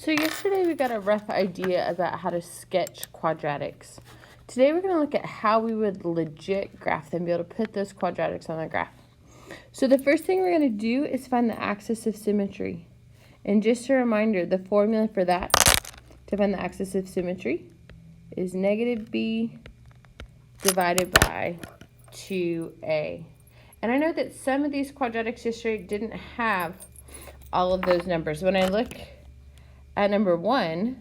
So yesterday we got a rough idea about how to sketch quadratics. Today we're going to look at how we would legit graph them, be able to put those quadratics on the graph. So the first thing we're going to do is find the axis of symmetry. And just a reminder, the formula for that, to find the axis of symmetry, is negative b divided by 2a. And I know that some of these quadratics yesterday didn't have all of those numbers. When I look at number 1,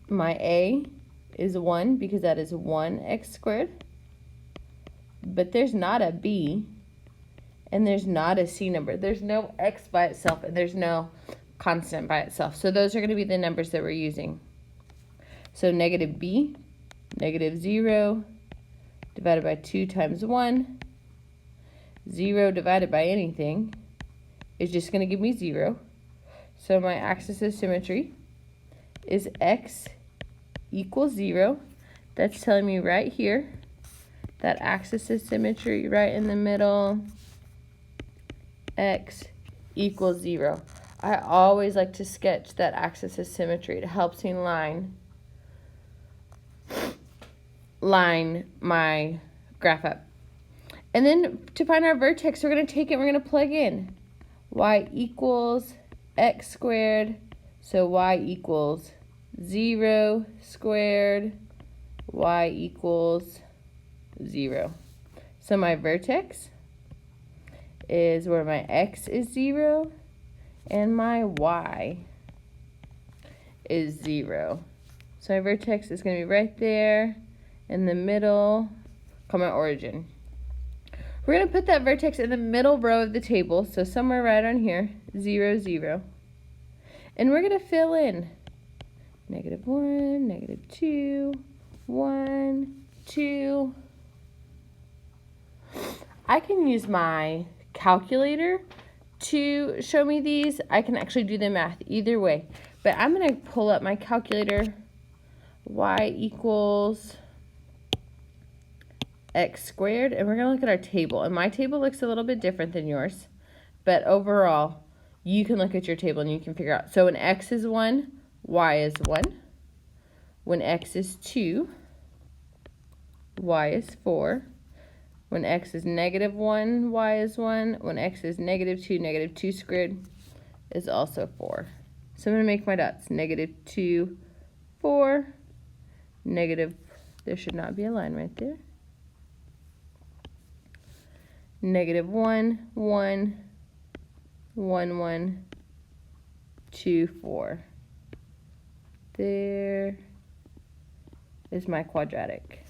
my a is 1 because that is 1x squared. But there's not a b and there's not a c number. There's no x by itself and there's no constant by itself. So those are going to be the numbers that we're using. So negative b, negative 0 divided by 2 times 1. 0 divided by anything is just going to give me 0. So my axis of symmetry is x equals 0. That's telling me right here that axis of symmetry right in the middle, x equals 0. I always like to sketch that axis of symmetry. It helps me line my graph up. And then to find our vertex, we're going to take it, we're going to plug in y equals x squared, so y equals 0 squared, y equals 0. So my vertex is where my x is 0 and my y is 0. So my vertex is going to be right there in the middle, call my origin. We're going to put that vertex in the middle row of the table, so somewhere right on here, 0, 0. And we're going to fill in negative 1, negative 2, 1, 2. I can use my calculator to show me these. I can actually do the math either way. But I'm going to pull up my calculator. Y equals x squared, and we're going to look at our table. And my table looks a little bit different than yours, but overall you can look at your table and you can figure out. So when x is 1, y is 1. When x is 2, y is 4. When x is negative 1, y is 1. When x is negative 2 squared is also 4. So I'm going to make my dots. Negative 2, 4, negative, there should not be a line right there. Negative 1, 1, 1, 1, 2, 4. There is my quadratic.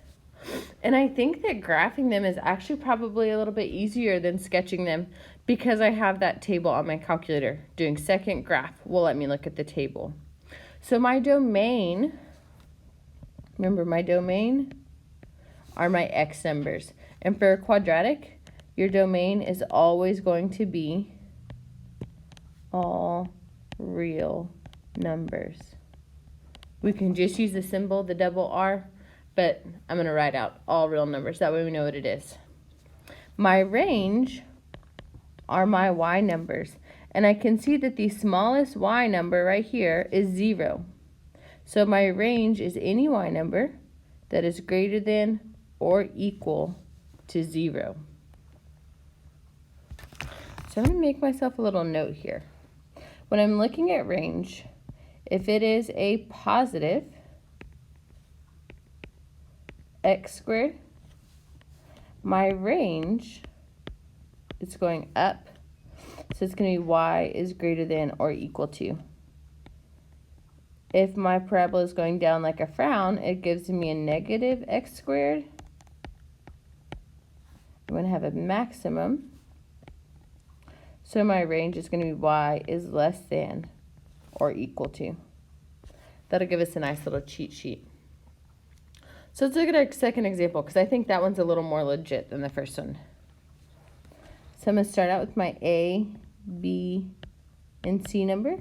And I think that graphing them is actually probably a little bit easier than sketching them because I have that table on my calculator. Doing second graph will let me look at the table. So my domain, remember my domain are my x numbers. And for a quadratic, your domain is always going to be all real numbers. We can just use the symbol, the double R, but I'm going to write out all real numbers. That way we know what it is. My range are my y numbers. And I can see that the smallest y number right here is 0. So my range is any y number that is greater than or equal to 0. So I'm going to make myself a little note here. When I'm looking at range, if it is a positive x squared, my range is going up. So it's going to be y is greater than or equal to. If my parabola is going down like a frown, it gives me a negative x squared. I'm going to have a maximum. So my range is going to be y is less than or equal to. That'll give us a nice little cheat sheet. So let's look at our second example because I think that one's a little more legit than the first one. So I'm going to start out with my A, B, and C number.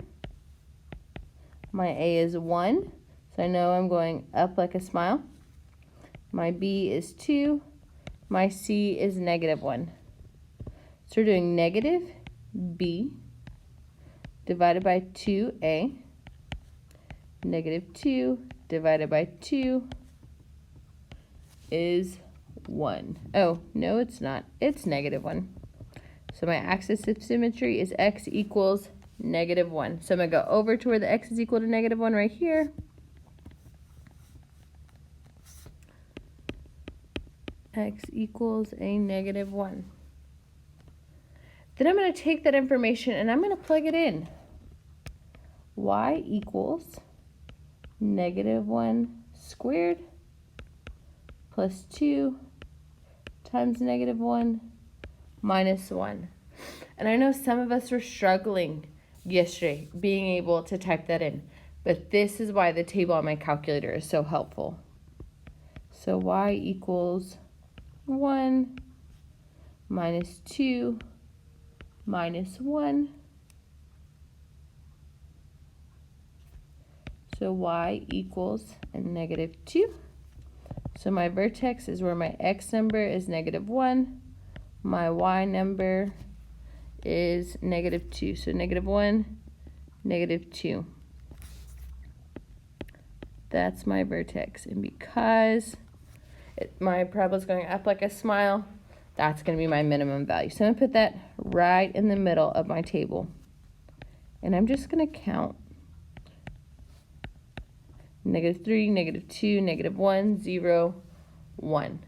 My A is 1, so I know I'm going up like a smile. My B is 2. My C is negative 1. So we're doing negative B divided by 2a. Negative 2 divided by 2 is 1. Oh, no, it's not. It's negative 1. So my axis of symmetry is x equals negative 1. So I'm going to go over to where the x is equal to negative 1 right here. X equals a negative 1. Then I'm going to take that information and I'm going to plug it in. Y equals negative 1 squared plus 2 times negative 1 minus 1. And I know some of us were struggling yesterday being able to type that in, but this is why the table on my calculator is so helpful. So y equals 1 minus 2 minus 1. So y equals a negative 2. So my vertex is where my x number is negative 1. My y number is negative 2. So negative 1, negative 2. That's my vertex. And because my parabola is going up like a smile, that's going to be my minimum value. So I'm going to put that right in the middle of my table. And I'm just going to count. Negative 3, negative 2, negative 1, 0, 1.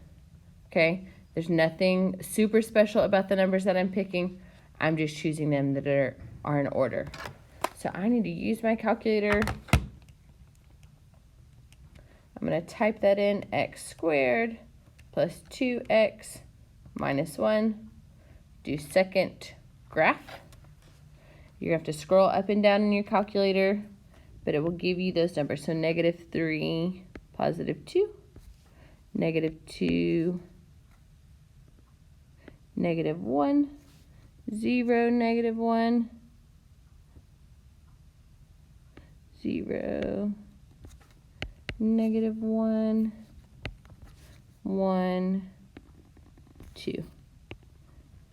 Okay? There's nothing super special about the numbers that I'm picking. I'm just choosing them that are in order. So I need to use my calculator. I'm going to type that in, x squared plus 2x minus 1. Do second graph. You're going to have to scroll up and down in your calculator, but it will give you those numbers. So negative 3, positive 2, negative 2, negative 1, 0, negative 1, 0, negative 1, 1, 2.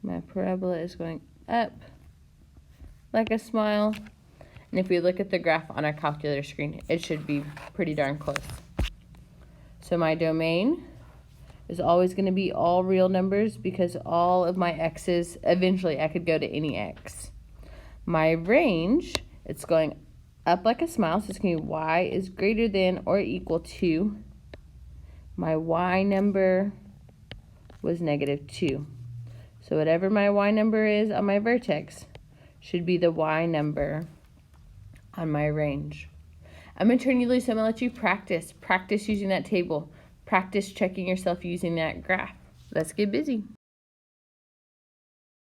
My parabola is going up like a smile. And if we look at the graph on our calculator screen, it should be pretty darn close. So my domain is always going to be all real numbers because all of my x's, eventually I could go to any x. My range, it's going up like a smile, so it's going to be y is greater than or equal to. My y number was negative 2. So whatever my y number is on my vertex should be the y number on my range. I'm going to turn you loose. I'm going to let you practice using that table. Practice checking yourself using that graph. Let's get busy.